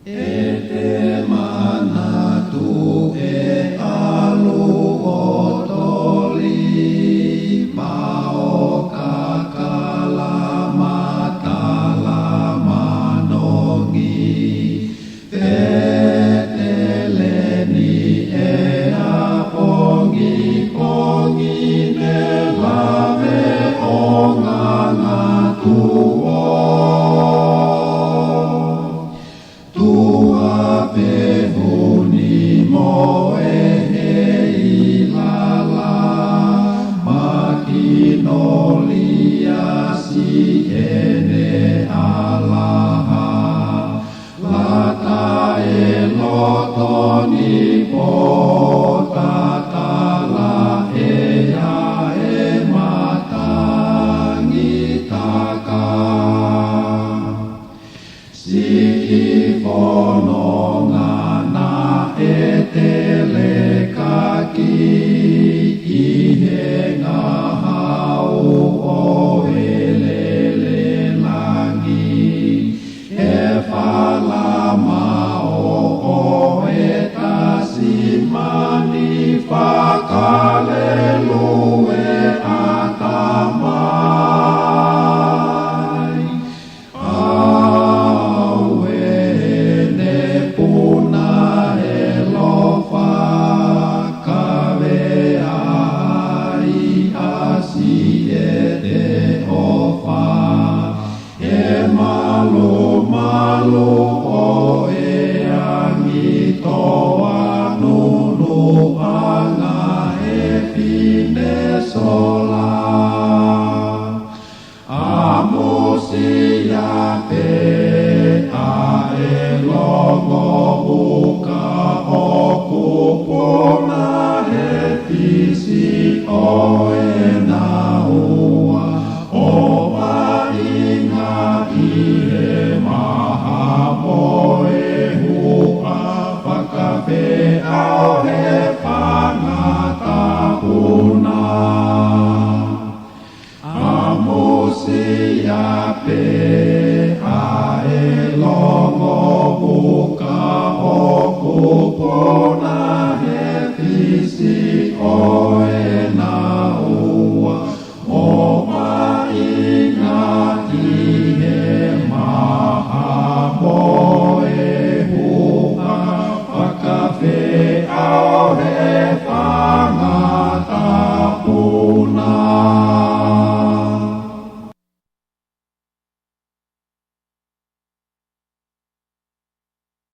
Ete manatu e alu otoli mao kakala matala manongi teteleni e apongi pongi ne lave onganga tuo tua pehuni moe hei lala makinolia si ene alaha lata elotoni potatala ea e matangi taka Siki ponongana etele kaki ihenga hau o elele langi e falama o etasimani fakalelue atamai Malu o e angi toa nunu anga e pine sola Amusia pe a e logo